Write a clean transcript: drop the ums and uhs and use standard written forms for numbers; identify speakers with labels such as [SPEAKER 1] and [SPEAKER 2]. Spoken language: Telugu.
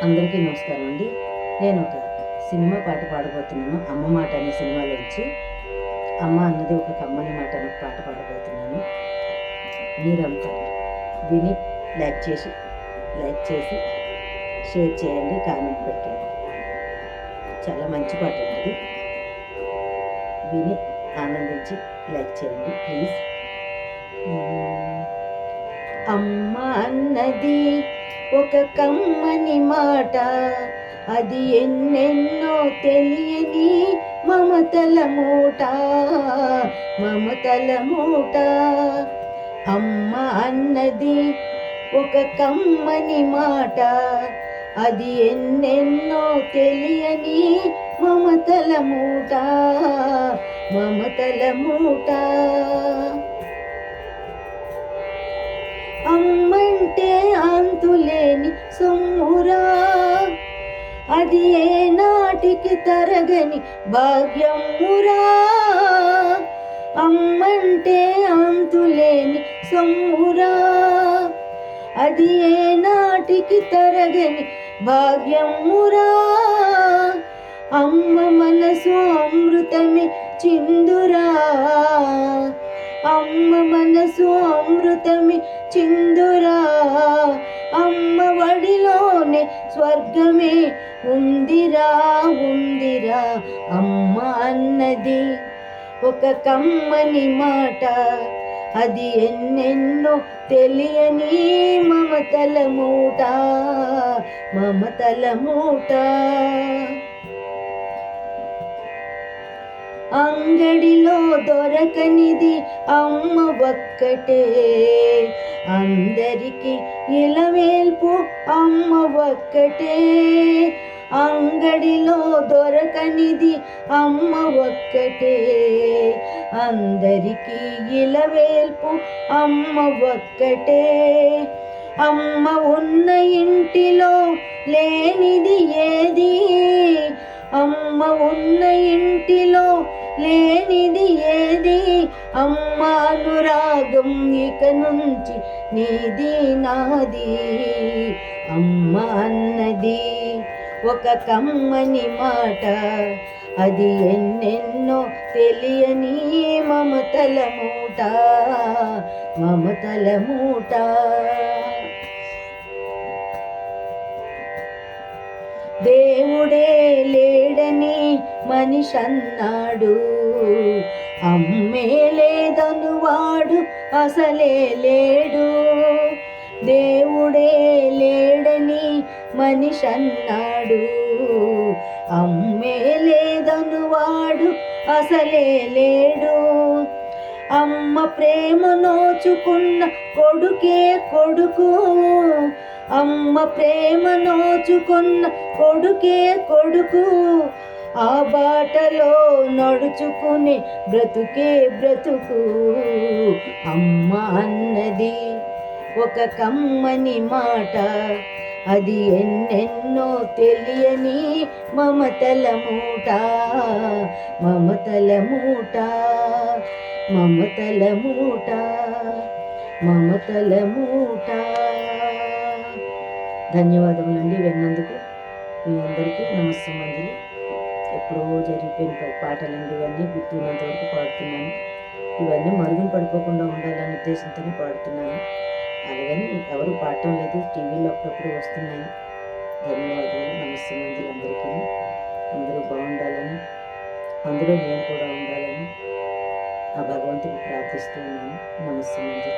[SPEAKER 1] అందరికీ నమస్కారం అండి. నేను ఒక సినిమా పాట పాడబోతున్నాను. అమ్మ మాట అనే సినిమాలోంచి అమ్మ అన్నది ఒక కమ్మని మాట అనే పాట పాడబోతున్నాను. మీరంతా విని లైక్ చేసి షేర్ చేయండి, కామెంట్ పెట్టండి. చాలా మంచి పాట అండి. విని ఆనందించి లైక్ చేయండి ప్లీజ్. అమ్మ అన్నది ఒక కమ్మని మాట, అది ఎన్నెన్నో తెలియని మమతల మూట. అమ్మ అన్నది ఒక కమ్మని మాట, అది ఎన్నెన్నో తెలియని మమతల మూట. అమ్మంటే అంతులేని సొమ్మురా, అది ఏనాటికి తరగని భాగ్యమురా. అమ్మంటే అంతులేని సొమ్మురా, అది ఏనాటికి తరగని భాగ్యమురా. అమ్మ మనసు అమృతమే చిందురా, అమ్మ మనసు అమృతమే చిందురా. అమ్మ వడిలోనే స్వర్గమే ఉందిరా. అమ్మ అన్నది ఒక కమ్మని మాట, అది ఎన్నెన్నో తెలియని మమతల మూట. అంగడిలో దొరకనిది అమ్మ ఒక్కటే, అందరికి ఇలవేల్పు అమ్మ ఒక్కటే. అంగడిలో దొరకనిది అమ్మ ఒక్కటే, అందరికి ఇలవేల్పు అమ్మ ఒక్కటే. అమ్మ ఉన్న ఇంటిలో లేనిది ఏది, అమ్మ ఉన్న ఇంటిలో లేనిది ఏది. అమ్మ అనురాగం ఇక నుంచి నీది నాది. అమ్మ అన్నది ఒక కమ్మని మాట, అది ఎన్నెన్నో తెలియని మమతల మూట. దేవుడే లేడని మనిషన్నాడు, అమ్మే లేదను వాడు అసలే లేడు. దేవుడే లేడని మనిషన్నాడు, అమ్మే లేదను వాడు అసలే లేడు. అమ్మ ప్రేమ నోచుకున్న కొడుకే కొడుకు, అమ్మ ప్రేమ నోచుకున్న కొడుకే కొడుకు. ఆ బాటలో నడుచుకునే బ్రతుకే బ్రతుకు. అమ్మ అన్నది ఒక కమ్మని మాట, అది ఎన్నెన్నో తెలియని మమతల మూట. ధన్యవాదములండి విన్నందుకు. మీ అందరికీ నమస్సమంజలి. ఎప్పుడో జరిగిపోయిన పాటలండి ఇవన్నీ, గుర్తున్నంత వరకు పాడుతున్నాను. ఇవన్నీ మరుగున పడిపోకుండా ఉండాలనే ఉద్దేశంతోనే పాడుతున్నాను. అలాగని ఎవరు పాడటం లేదు, టీవీలో అప్పుడప్పుడు వస్తున్నాయి. ధన్యవాదాలు, నమస్సమంజలి అందరికీ. అందరూ బాగుండాలని, అందులో నేను కూడా ఉండాలని ఆ భగవంతుని ప్రార్థిస్తూ ఉన్నాను. నమస్సమంజలి.